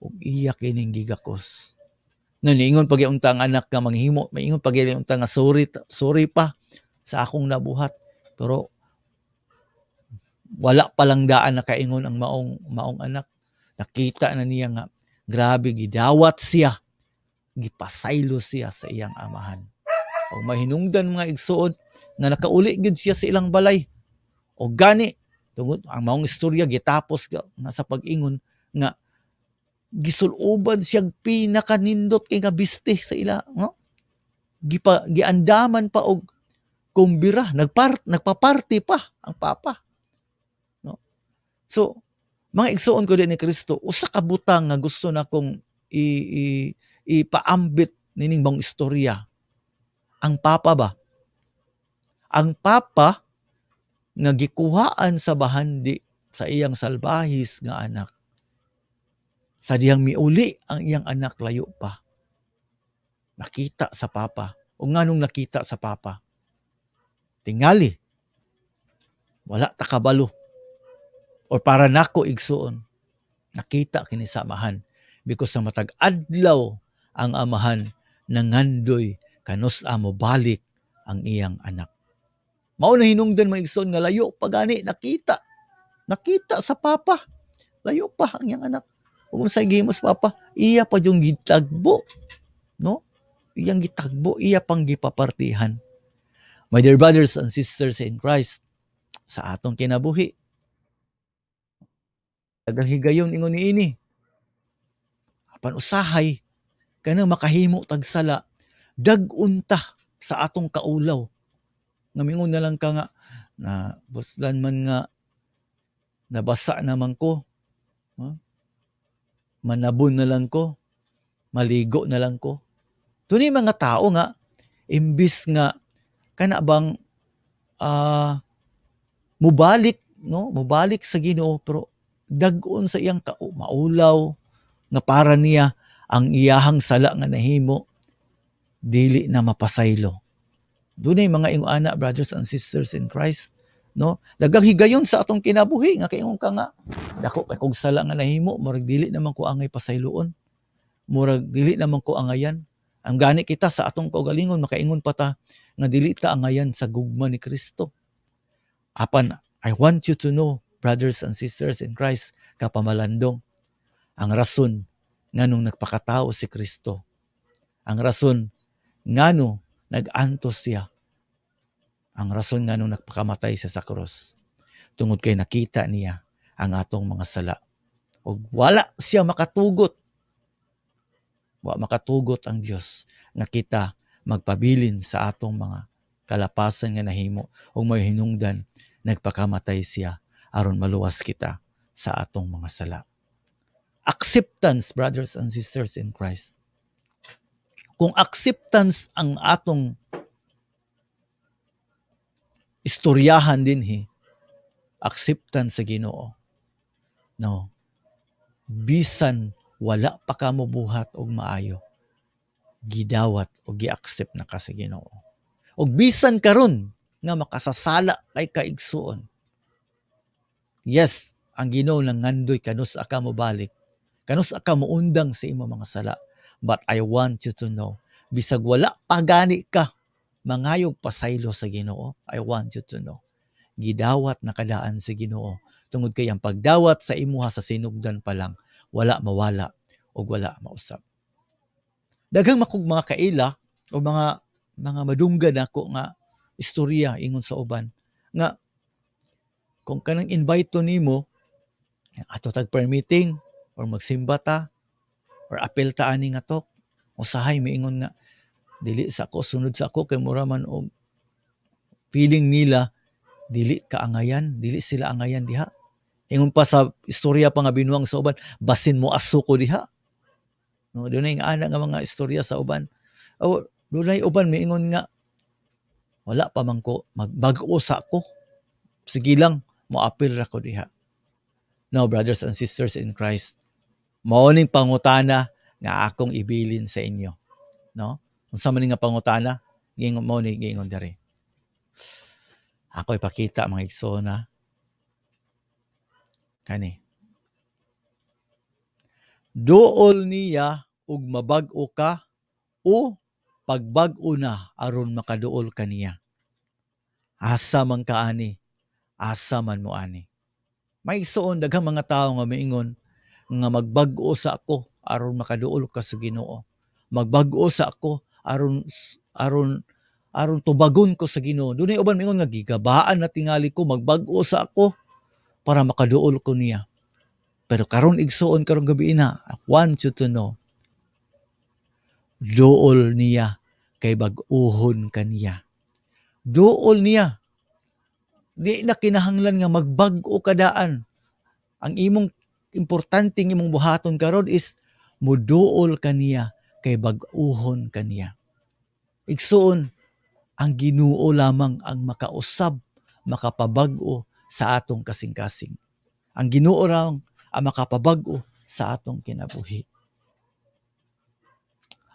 Ug iya kining gigakos. Niingon pag unta ang anak nga manghimo, maingon pag unta nga sorry pa sa akong nabuhat. Pero wala pa lang daan na kaingon ang maong anak. Nakita na niya nga grabe gidawat siya, gipasaylo siya sa iyang amahan. O mahinungdan mga igsuod nga nakauli gid siya sa ilang balay. O gani tungod ang maong istorya gitapos nga sa pag-ingon nga gisuluban siyang pinakanindot kay nga biste sa ila, no? Giandaman pa og kumbira, nagpaparty pa ang papa. No? So, mga igsuon ko din ni Kristo, usa ka butang nga gusto na kong ipaambit nining bang istorya. Ang papa ba? Ang papa nga gikuhaan sa bahandi sa iyang salbahis nga anak. Sa diyang miuli ang iyang anak layo pa. Nakita sa papa. O nganong nakita sa papa? Tingali. Wala ta kabalo. O para nako igsuon, nakita kini sa amahan. Because sa matag adlaw ang amahan nangandoy kanus amo balik ang iyang anak. Mao na hinungdan mga igsoon nga layo pa gani nakita. Nakita sa papa. Layo pa ang iyang anak. Ug unsay gihimo sa papa? Iya pa yung gitagbo. No? Iyang gitagbo, iya pang gipapartihan. My dear brothers and sisters in Christ, sa atong kinabuhi, nagahigayon ingon niini. Apan usahay kanang makahimo tagsala dag-unta sa atong kaulaw. Ngamingon na lang ka nga na buslan man nga nabasa naman ko. Manabon na lang ko. Maligo na lang ko. Tuni mga tao nga imbis nga kana bang mubalik, no? Mubalik sa Ginoo pero dag-on sa iyang maulaw nga para niya ang iyahang sala nga nahimo dili na mapasaylo. Dunay mga iyong anak, brothers and sisters in Christ, no? Daghang higayon sa atong kinabuhi nga kaingon ka nga dako kay kog sala nga nahimo, murag dili naman ko angay pasayloon. Murag dili naman ko angayan. Ang gani kita sa atong kaugalingon makaingon pa ta nga dili ta angayan sa gugma ni Kristo. Apan I want you to know, brothers and sisters in Christ, kapamalandong, ang rason nganong nagpakatao si Kristo. Ang rason ngano nag-antos siya. Ang rason nganong nagpakamatay siya sa krus. Tungod kay nakita niya ang atong mga sala. O wala siya makatugot. Wa makatugot ang Dios nga kita magpabilin sa atong mga kalapasan nga nahimo o may hinungdan nagpakamatay siya aron maluwas kita sa atong mga sala. Acceptance, brothers and sisters in Christ. Kung acceptance ang atong istoryahan dinhi, acceptance sa Ginoo. No. Bisan wala pa ka mo buhat og maayo, gidawat o gi-accept na ka sa Ginoo. Og bisan karon nga makasasala kay kaigsuon. Yes, ang Ginoo nangandoy kanus ka mo balik. Kanus ka mo undang sa imo mga sala. But I want you to know, bisag wala pa gani ka mangayog pasaylo sa Ginoo, I want you to know, gidawat na kadaan sa Ginoo. Tungod kay ang pagdawat sa imuha sa sinugdan pa lang, wala mawala o wala mausap. Daghang makog mga kaila o mga madunggan ako nga istorya ingon sa uban nga kung kanang invite to nimo ato tag prayer meeting or magsimba ta or apel ta ani nga to, usahay miingon nga dili sa ako sunod sa ako kay mura man og feeling nila dili kaangayan, dili sila angayan diha. Ingon pa sa istorya pa nga binuang sa uban, basin mo aso ko diha. No, dunay nga ana nga mga istorya sa uban. O dunay uban miingon nga wala pa man ko magbag-o sa ako. Sige lang mo apil ra ko diha. Now, brothers and sisters in Christ, mao ning pangutana nga akong ibilin sa inyo, no? Unsa man nga pangutana, gingon mo ni gingon diri. Ako ipakita mga igsoon kani. Duol niya ug mabag-o ka o pagbag-o na aron makaduol kaniya. Asa man kaani, asa man mo ani. May igsoon daghang mga tawo nga miingon nga magbag-o sa ako aron makaduol ka sa Ginoo. Magbag-o sa ako aron tubagon ko sa Ginoo. Dunay uban miingon nga gigabaan na tingali ko magbag-o sa ako para makaduol ko niya. Pero karon igsoon karong gabi na, I want you to know, duol niya kay bag-uhon kaniya. Duol niya. Di na kinahanglan nga magbag-o kadaan. Ang imong importanteng imong buhaton karon is muduol kaniya kay bag-uhon kaniya. Igsoon, ang Ginoo lamang ang makausab, makapabag-o sa atong kasing-kasing. Ang Ginoo ra ang makapabag-o sa atong kinabuhi.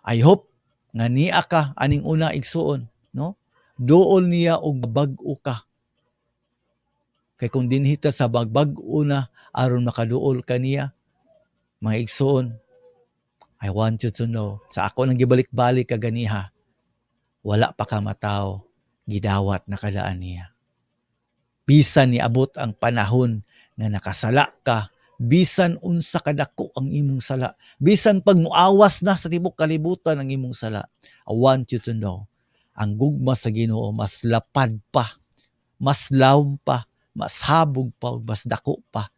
I hope nga niya ka aning una igsuon, no? Duol niya og bag-o ka. Kay kung dinhita sa bagbag-o na aron makaduol kaniya, mga igsuon, I want you to know, sa ako nang gibalik-balik kaganiha, wala pa ka mataw, gidawat na kadaan niya. Bisan niabot ang panahon nga nakasala ka, bisan unsa kadako ang imong sala, bisan pag muawas na sa tibok kalibutan ang imong sala, I want you to know, ang gugma sa Ginoo mas lapad pa, mas lawom pa, mas habog pa, mas dako pa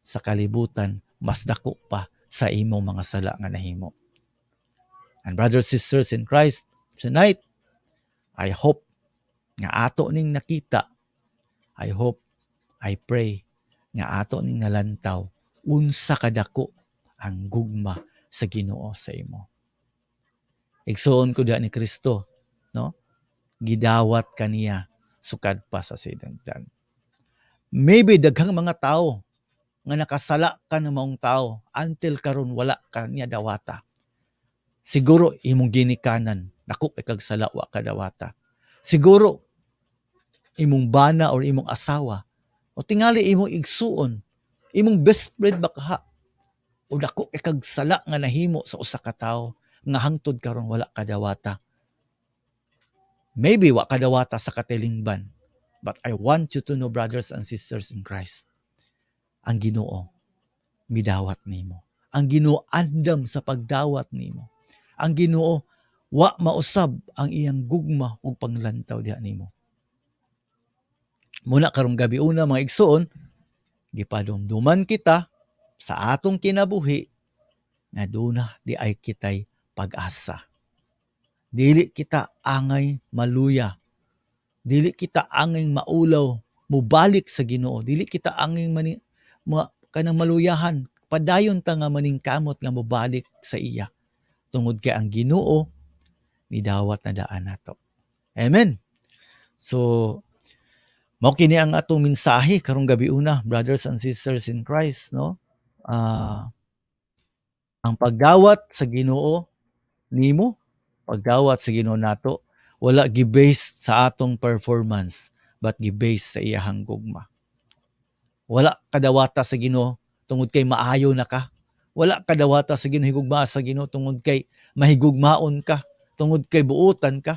sa kalibutan, mas dako pa sa imong mga sala nga nahimo. And brothers and sisters in Christ, tonight, I hope nga ato ning nakita, I hope, I pray nga ato ning nalantaw unsa kadako ang gugma sa Ginoo sa imo. Igsoon ko diha ni Kristo, no? Gidawat kaniya sukad pa sa sinugdan. Maybe daghang mga tao nga nakasala ka ng maong tao until karon wala ka niya dawata. Siguro imong ginikanan, dako kay kag sala wa ka dawata. Siguro imong bana or imong asawa o tingali imong igsuon, imong best friend baka o dako kay kag sala nga nahimo sa usa ka tawo nga hangtod karon wala ka dawata. Maybe wa ka dawata sa katilingban. But I want you to know, brothers and sisters in Christ, ang Ginoo midawat nimo. Ang Ginoo andam sa pagdawat nimo. Ang Ginoo wa mausab ang iyang gugma ug panglantaw diha nimo. Muna karong gabi una mga igsoon, gipadumduman kita sa atong kinabuhi nga duna di ay kitay pag-asa. Dili kita angay maluya. Dili kita angay maulaw, mubalik sa Ginoo. Dili kita angay kanang maluyahan. Padayon ta nga maningkamot nga mubalik sa iya. Tungod kay ang Ginoo ni dawat na daan nato. Amen. So mao kini ang atong mensahe karong gabi una, brothers and sisters in Christ, no? Ang pagdawat sa Ginoo nimo, pagdawat sa Ginoo nato, wala gi-base sa atong performance, but gi-base sa iyahang gugma. Wala kadawata sa Ginoo tungod kay maayo na ka. Wala kadawata sa Ginoo higugma sa Ginoo tungod kay mahigugmaon ka, tungod kay buotan ka.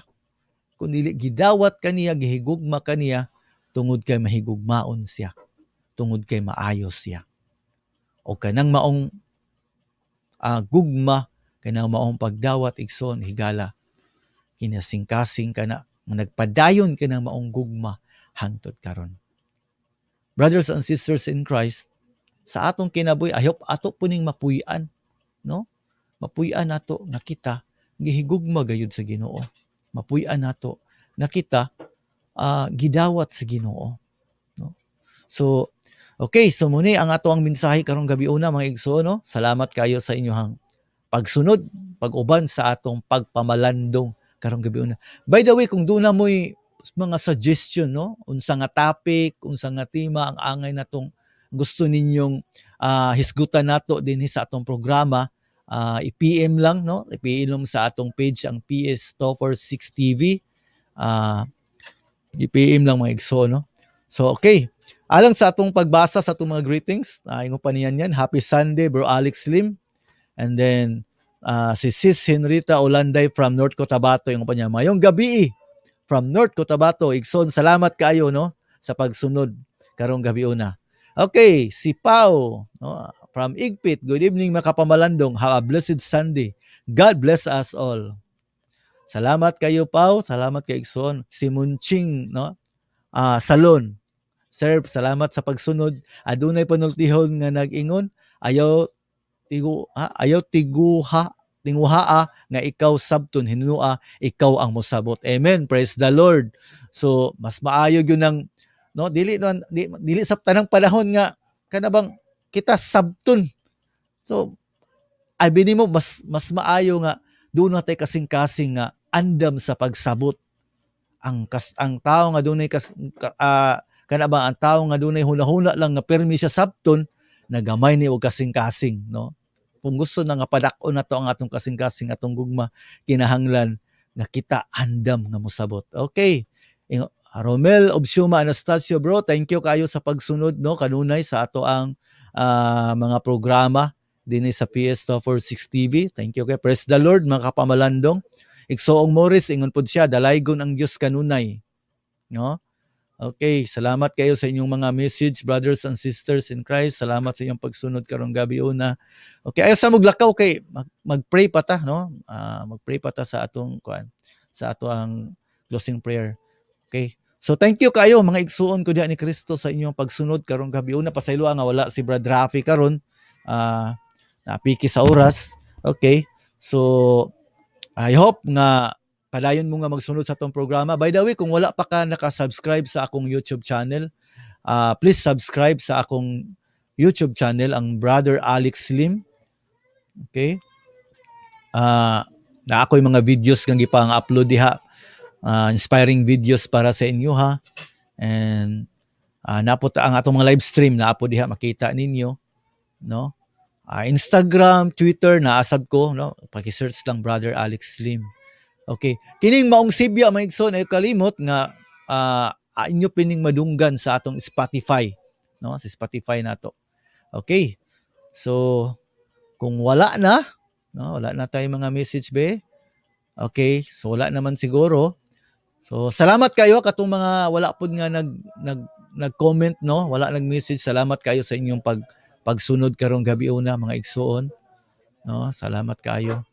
Kundi gidawat kaniya, gihigugma kaniya tungod kay mahigugmaon siya, tungod kay maayo siya. O kanang maong gugma, kanang maong pagdawat igsoon higala kinasingkasing kana nagpadayon ka ng maong gugma hangtod karon. Brothers and sisters in Christ, sa atong kinabuhi I hope ato puning mapuy-an, no? Mapuy-an nato nga kita gihigugma gayud sa Ginoo. Mapuy-an nato nga kita gidawat sa Ginoo, no? So okay, so muni ang ato ang mensahe karong gabi una mga igsoon, no? Salamat kayo sa inyong pagsunod, pag-uban sa atong pagpamalandong karong gabi una. By the way, kung doon na mo'y mga suggestion, no? Unsa nga topic, unsa nga tema ang angay natong gusto ninyong hisgutan nato din sa atong programa, i-PM lang, no? I-PM lang sa atong page ang PS246 TV. I-PM lang mga igso, no? So, okay. Alang sa atong pagbasa sa atong mga greetings, ingo pa niyan yan. Happy Sunday, Bro Alex Lim. And then, si Sis Henrita Olanday from North Cotabato, yung pa niya, mayong gabi from North Cotabato. Igsoon, salamat kayo, no? Sa pagsunod karong gabi una. Okay, si Pao, no? From Igpit. Good evening, mga kapamalandong. Have a blessed Sunday. God bless us all. Salamat kayo, Pao. Salamat kay Igsoon. Si Munching, no? Salon. Sir, salamat sa pagsunod. Adunay panultihon nga nag-ingon, ayaw tinguhaa nga ikaw sabton hinua, ikaw ang mosabot. Amen. Praise the Lord. So mas maayo gyud nang no dili sa tanang panahon nga kanabang kita sabton. So abi nimo mas maayo nga doon natay kasing-kasing nga andam sa pagsabot ang tao nga dunay kanabang ang tao nga dunay huna-huna lang nga permi siya sabton nagamay ni og kasing-kasing, no? Kung gusto na nga padak-on nato ang atong kasing-kasing atong gugma, kinahanglan nga kita andam nga mosabot. Okay. Romel Obsiuma Anastasio, bro, thank you kayo sa pagsunod, no? Kanunay sa ato ang mga programa dinhi sa PS246 TV. Thank you kay praise the Lord mga kapamalandong. Igsoong Morris ingon pud siya, dalaygon ang Dios kanunay, no? Okay, salamat kayo sa inyong mga message, brothers and sisters in Christ. Salamat sa inyong pagsunod karong gabi una. Okay, ayo sa muglakaw kay mag-pray pa ta, no? Mag-pray pa ta sa atong ang closing prayer. Okay. So thank you kayo mga igsuon ko diha ni Kristo sa inyong pagsunod karong gabi una. Pasaylo nga wala si Brad Rafi karon. Napiki sa oras. Okay. So I hope nga padayon mo nga magsunod sa atong programa. By the way, kung wala pa ka naka-subscribe sa akong YouTube channel, please subscribe sa akong YouTube channel, ang Brother Alex Lim. Okay? Na ako'y mga videos kang gipang-upload diha. Inspiring videos para sa inyo ha. And Napo ang atong mga live stream naapo diha makita ninyo, no? Instagram, Twitter naasab ko, no? Paki-search lang Brother Alex Slim. Okay. Kining maong Sibya maigsoon ay kalimot nga inyo pining madunggan sa atong Spotify, no? Sa Spotify nato. Okay. So kung wala na, no, wala na tayong mga message be. Okay, so wala naman siguro. So salamat kayo katong mga wala pud nga nag-comment, no, wala nag-message. Salamat kayo sa inyong pagsunod karong gabi una mga igsoon, no. Salamat kayo.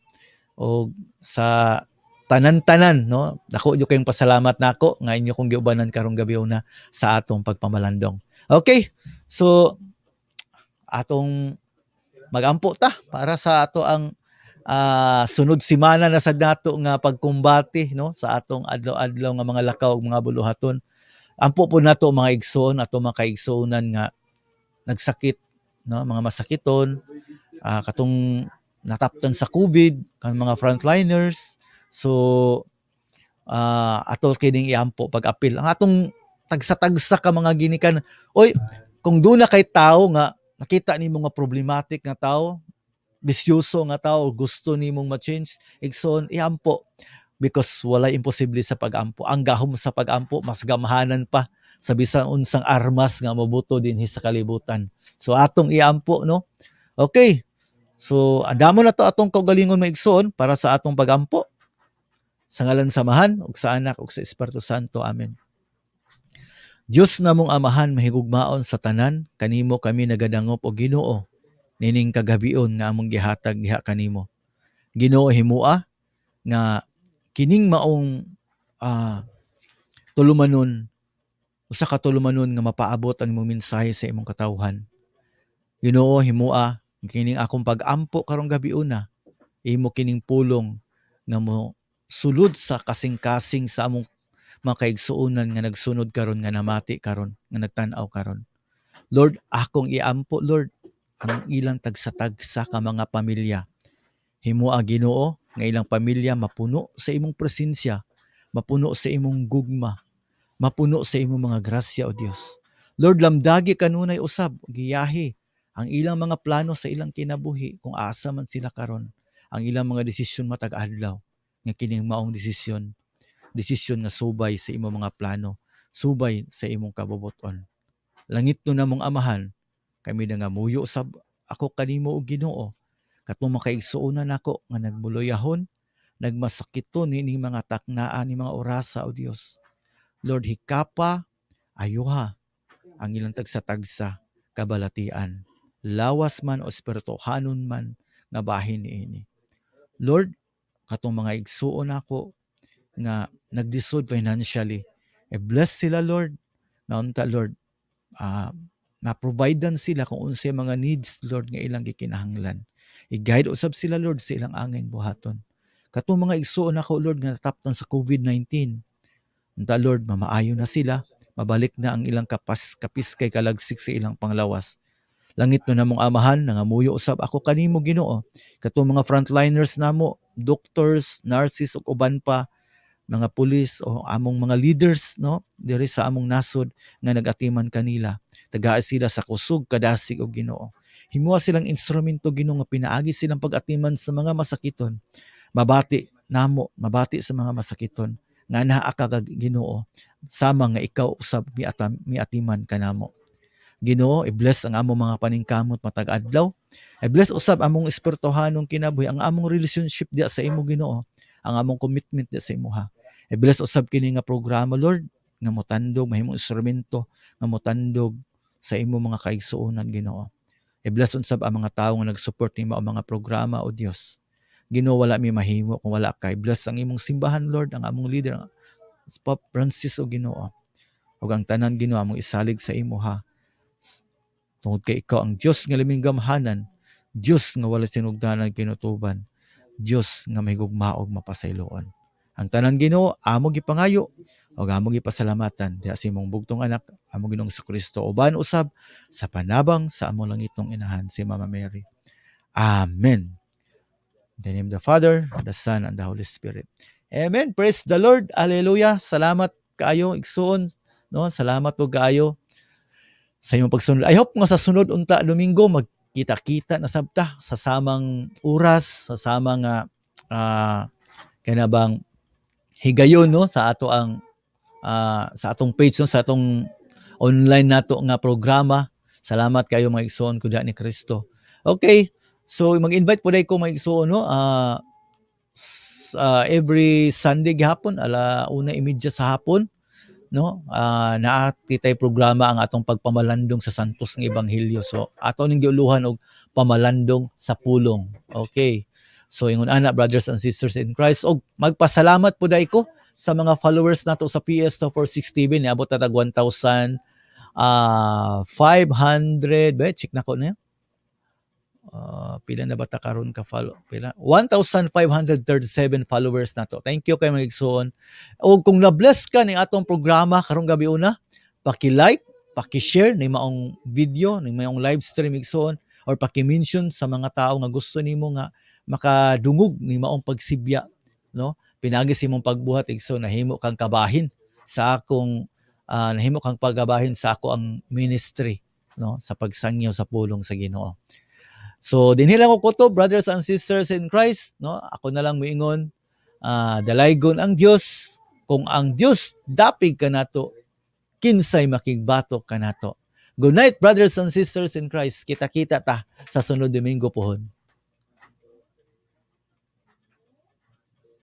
O sa tanan-tanan, no, dako jud kayong pasalamat nako nga inyo kong giubanan karong gabi una sa atong pagpamalandong. Okay, so atong magampo ta para sa ato ang sunod semana na sad nato nga pagkumbati, no, sa atong adlaw-adlaw nga mga lakaw ug mga buluhaton. Ampo po nato mga igsoon, ato mga kaigsoonan nga nagsakit, no, mga masakiton, katong nataptan sa COVID kan mga frontliners. So ato kining iampo pag-apil ang atong tagsa-tagsa ka mga ginikan. Oy, kung doon na kay tao nga nakita nimo nga problematic nga tao, bisyoso nga tao, gusto nimong ma-change, igsoon iampo, because wala imposible sa pag-ampo. Ang gahom sa pag-ampo mas gamhanan pa sa bisan unsang armas nga mabuto dinhi sa kalibutan. So atong iampo, no. Okay. So andamo na to atong kaugalingon maigsoon para sa atong pag-ampo. Sa ngalan samahan ug sa anak ug sa Espiritu Santo. Amen. Dios namong amahan mahigugmaon sa tanan, kanimo kami nagadangop og Ginoo nining kagabion nga among gihatag diha kanimo. Ginoo himua nga kining maong tulumanon, usa ka tulumanon nga mapaabot ang imong mensahe sa imong katawhan. Ginoo himua kining akong pag-ampo karong gabi una, imo kining pulong nga mo sulod sa kasing-kasing sa among mga kaigsuonan nga nagsunod karon nga namati karon nga nagtan-aw karon. Lord, akong iampo, Lord, ang ilang tagsa-tagsa ka mga pamilya. Himua Ginoo nga ilang pamilya mapuno sa imong presensya, mapuno sa imong gugma, mapuno sa imong mga grasya o Dios. Lord, lamdagi kanunay usab giyahi ang ilang mga plano sa ilang kinabuhi kung asa man sila karon. Ang ilang mga desisyon matag adlaw nga kining maong desisyon nga subay sa imong mga plano, subay sa imong kabubuton. Langit no namong amahan, kami na nga muyo sa ako kanimo og Ginoo. Katong makaigsuonan nako nga nagbuloyahon, nagmasakiton ni mga taknaan ni mga orasa o Dios. Lord, hikapa, ayuha ang ilang tagsa-tagsa kabalatian. Lawas man o espirituhanon man nga bahin niini. Lord, katong mga igsuon nako nga nagdisod financially, bless sila Lord, nga unta Lord, na-providean sila kung unsay mga needs Lord nga ilang gikinahanglan. I-guide usab sila Lord sa ilang angay buhaton. Katong mga igsuon nako Lord nga nataptan sa COVID-19, unta Lord, mamaayo na sila, mabalik na ang ilang kapis kay kalagsik sa ilang panglawas. Langit no namong amahan, nangamuyo usab ako kanimo Ginoo. Katong mga frontliners namo, doctors, nurses ug uban pa, mga pulis o among mga leaders, no, diri sa among nasod nga nagatiman kanila. Tagaa sila sa kusog, kadasig og Ginoo. Himuha silang instrumento Ginoo nga pinaagi silang pag-atiman sa mga masakiton. Mabati namo, mabati sa mga masakiton nga naa ka Ginoo, sama nga ikaw usab miatiman kanamo. Ginoo, i-bless ang among mga paningkamot matag adlaw. I-bless usab among espirituhanong kinabuhi, ang among relationship diya sa imo Ginoo, ang among commitment diya sa imuha. I-bless usab kini nga programa Lord nga motandog mahimong instrumento nga motandog sa imo mga kaigsuonan Ginoo. I-bless usab ang mga tawo nga nag-support nimo ang mga programa o Dios. Ginoo, wala mi mahimo kung wala kay. Bless ang imong simbahan Lord, ang among leader Pope Francis o Ginoo. Ug ang tanan Ginoo among isalig sa imuha. Tungod kay ikaw ang Dios nga laming gamhanan, Dios nga wala sinugdanan kinutuban, Dios nga mahigugmaog mapasayloon. Ang tanan Ginoo amo gipangayo ug amo gipasalamatan diha sa imong bugtong anak, amo Ginoong Kristo, uban usab sa panabang sa among langitong inahan si Mama Mary. Amen. In the name of the Father, the Son, and the Holy Spirit. Amen. Praise the Lord. Hallelujah. Salamat kaayo igsoon, no? Salamat po kaayo sa imong pagsunod. I hope nga sa sunod unta Domingo magkita-kita na sabta sa samang oras, sa samang kanabang higayon no sa ato ang sa atong page no sa atong online nato nga programa. Salamat kayo mga igsoon ko diha ni Kristo. Okay. So mag-invite po dai ko mga igsoon no every Sunday gihapon 1:30 sa hapon no naatitay programa ang atong pagpamalandong sa santos nga ebanghelyo. So ato ning giuluhan og pamalandong sa pulong. Okay. So ingon ana brothers and sisters in Christ og magpasalamat po dai ko sa mga followers nato sa PS246 TV niabot na tag 1,500 check na ko na pila na ba ta karon ka follow pila 1,537 followers nato. Thank you kay mga igsoon. Og kung na-bless ka ning atong programa karong gabi una, paki-like, paki-share ni maong video, ni maong live stream igsoon or paki-mention sa mga tao nga gusto nimo nga makadungog ni maong pagsibya, no? Pinagi sa imong pagbuhat igsoon nahimo kang kabahin sa akong nahimo kang pagabahin sa ako ang ministry, no, sa pagsangyaw sa pulong sa Ginoo. So dinhi lang ko to brothers and sisters in Christ, no? Ako na lang moingon, dalaygon ang Dios. Kung ang Dios dapig kanato, kinsay makigbatok kanato. Good night brothers and sisters in Christ. Kita-kita ta sa sunod Domingo pohon.